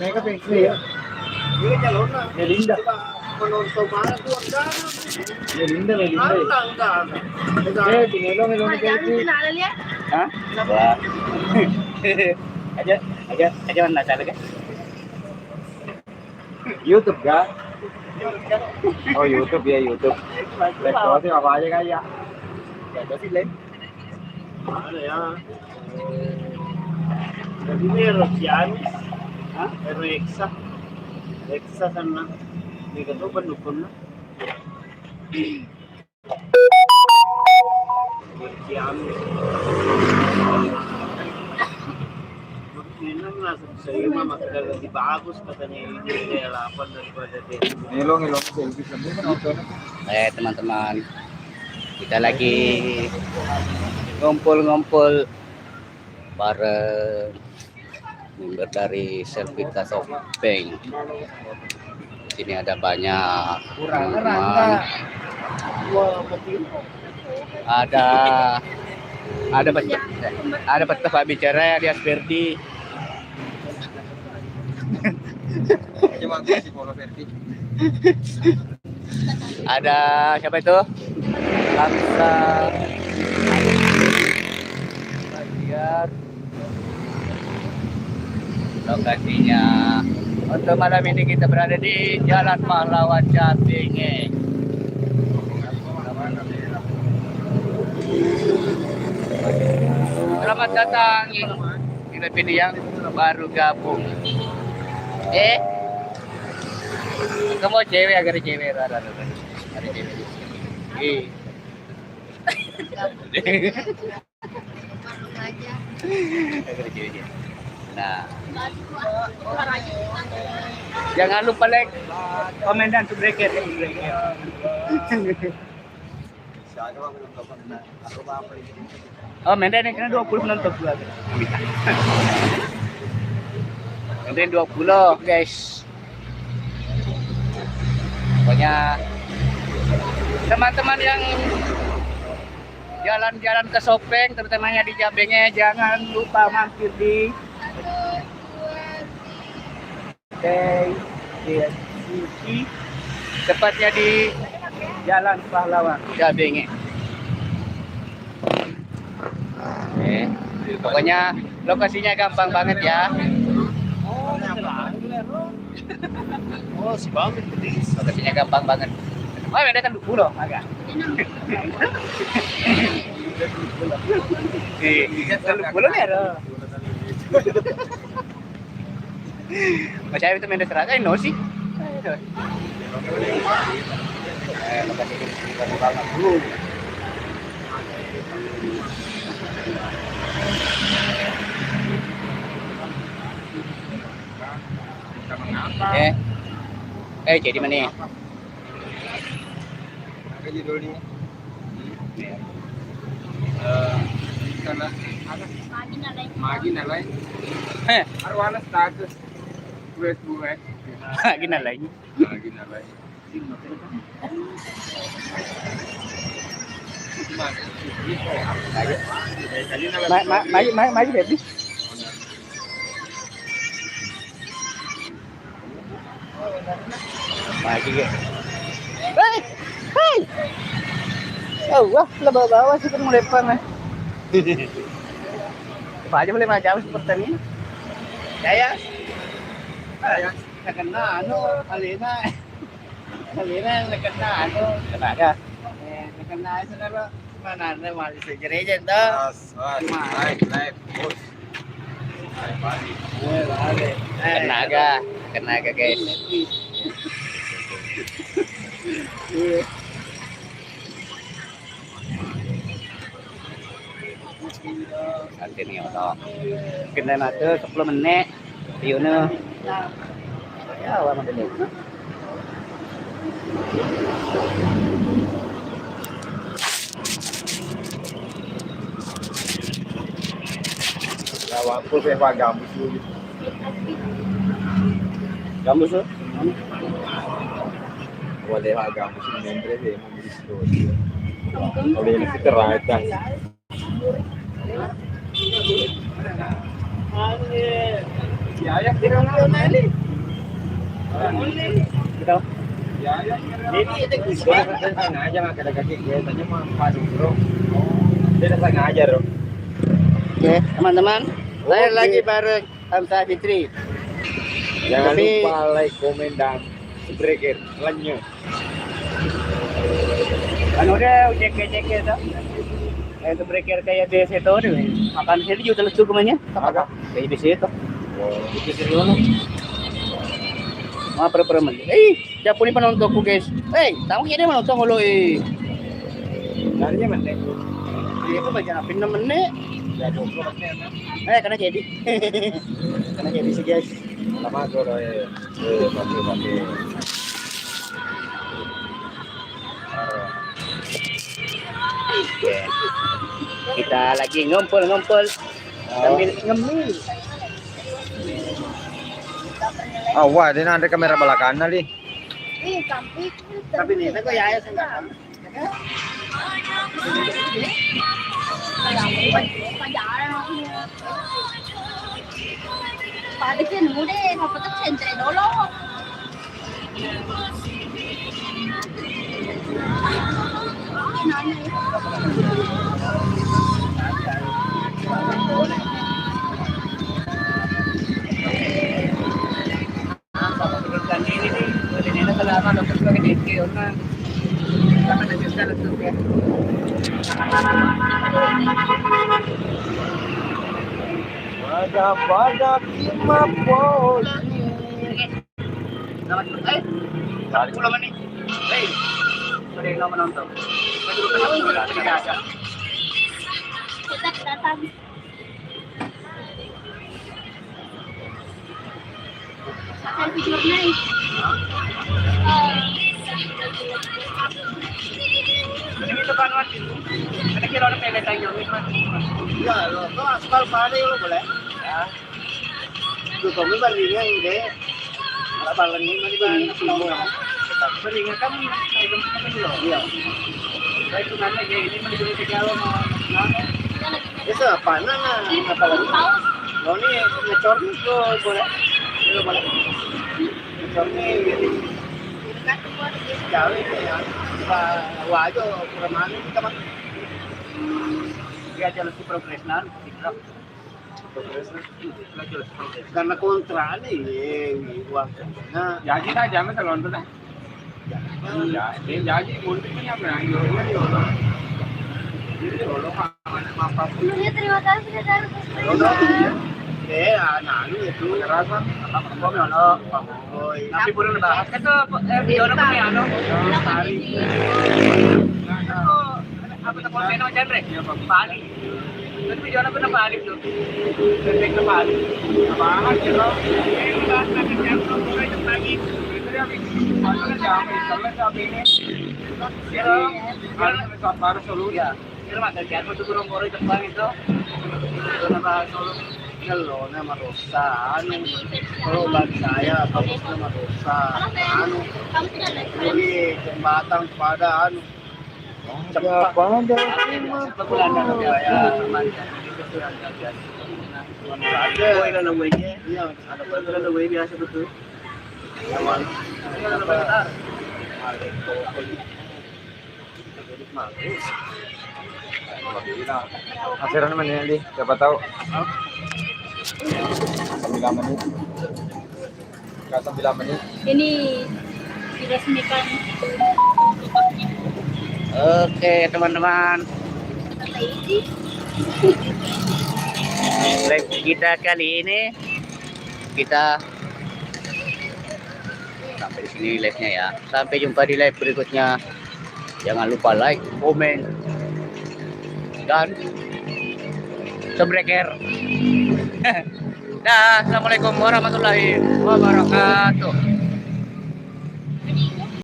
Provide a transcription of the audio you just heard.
Naik ke pinggir ya. Ini jalur na. Melinda. Penonton mana tuh enggak? Melinda. Enggak. Tinelo kayak. Hah? Aja mana salah kan? YouTube kan? Oh YouTube ya YouTube. Lektor apa aja kan ya? Ada sih lain. Ada ya. Jadi ini Rosianis, Reksa sana. Ini kan tuh pendukung lah. Rosianis. Ini langsung saya mama sudah lebih bagus katanya ini dia 8 daripada dia. Nilong selfie semua kan nonton. Teman-teman, kita lagi ngumpul bareng member dari Servita Sopeng. Sini ada banyak teman. Ada Pak bicara alias Ferdi. Ada siapa itu? Kamsa. Bagian lokasinya untuk malam ini kita berada di Jalan Pahlawan Cabinge. Selamat datang kita pilih yang baru gabung. Kamu cewek agar cewek ada cewek. Nah, jangan lupa like, komen dan subscribe. Oh, Menden yang kena 20 penonton pula. Menden 20, guys. Pokoknya teman-teman yang jalan-jalan ke Sopeng, terutamanya di Cabenge, jangan lupa mampir di Suci, tepatnya di Jalan Pahlawan Cabenge. Pokoknya lokasinya gampang banget ya. Oh, si banget pedis. Lokasinya gampang banget. Oh, ada kan 20 agak. Belum ya ada. Macam itu main seragam no sih. Lokasi ini banget dulu. Jadi mana? Judulnya Magi nalai Arwana status Facebook Magi nalai Magi baby. Magi ke. Hey. Oh, wah, bawah sih kan mulai depan. Apa aja boleh macam seperti ini. Ya. Nakena Alina nakena tenaga. Nakena itu nalo mana ada mali sejereja dah. Live. Tenaga guys. Nanti nih otak. Kena mata 10 menit. Yuna. Ya, lama dulu. Lawanku saya pak gambus dulu. Gambus tuh? Boleh pak gambus ini membre deh mau beli story. Oleh ini keracan. Yaya kira na ini. Gitu. Yaya kira. Ini itu bisa sengaja nggak ada kaki gue tanya mah padu bro. Dia sengaja bro. Oke, teman-teman. Saya Oke. lagi bareng Hamzah Fitri. Jangan Tapi- lupa like, komen dan subscribe lanjut. Ano dia cek itu. Itu breaker kayak di situ deh. Makan sini juga lucu kemana? Agak. Kayak di situ. Itu serius. Mga pre-preman. Siya po ni panonton ko guys. Tama kaya naman ito ngulo Narinya mana? Hindi ko ba dyan? Naman Ya, goblok kan. Kana jadi. Kana jadi sih guys. Sama gue pakai. Kita lagi ngumpul-ngumpul sambil ngemil. Ah, wah, dia nanti kamera belakang nih. Sabi nila ko yaya sa kan. Padakin mo din, mapatak siyempre dolo. Ini nih, ini na salamat ang pagkakitin kayo na. Sama na siya sa lugar. Pada kimapol. Salamat po. Sabi ko naman eh. Sorry naman ang to. Pwede ko na sa Kita datang. Selfie jurnal. Ini kita panuan dulu. Ada kira orang pelet aja Ya, lo tuh aspal pada lo boleh. Ya. Tuh kami bandingnya ini. Ada balang ini mana semua. Beringat kan saya belum pernah dulu. Iya. Saya itu nanya ya ini menjadi segala mau. Itu apa nana? Apa lagi? Lo nih ngecor nih lo boleh. Lo boleh. Ngecor nih jadi jauh ini ya. Wah aja permanen kita mah. Dia jalan si progresnan, tiktok. Karena kontra nih, uang. Nah, Jadi tak jamin salon tu dah. Ya, dia jadi mulut ni yang menang yo yo. Jadi lo apa? Terima kasih sudah anak itu Rasa Apa mo no? Tapi puro na bahas. Ito video na kami ano. Apa ta po sino dyan re? Pali. Ito video na ko na pali to. Perfect na pali. Bahan je lo. Yung bahas natin dyan so puro yung pagi. Itu dia macam jamin, kalau jamin ni. Pero Harus baru solusi. ya, pero magkakiyat mo siguro puro yung pagi to. Ito na ba solo? kalau na marosa, ano, kalau bagi saya tapos na marosa, ano, Kamu sudah lihat? jadi jembatan pada ano, cepat Pagkulan na kami kaya ada, Buhay na ng way niya. iya, Ano ba ito na ng way niya sa totoo? awan, Ano na ba ito? Hasilnya naman yan di. Siapa tahu. 9 menit. Kata 9 menit. Ini diresmikan Oke teman-teman, live kita kali ini kita sampai di sini live-nya ya. Sampai jumpa di live berikutnya. Jangan lupa like, komen, dan subscribe. Dah, assalamualaikum warahmatullahi wabarakatuh.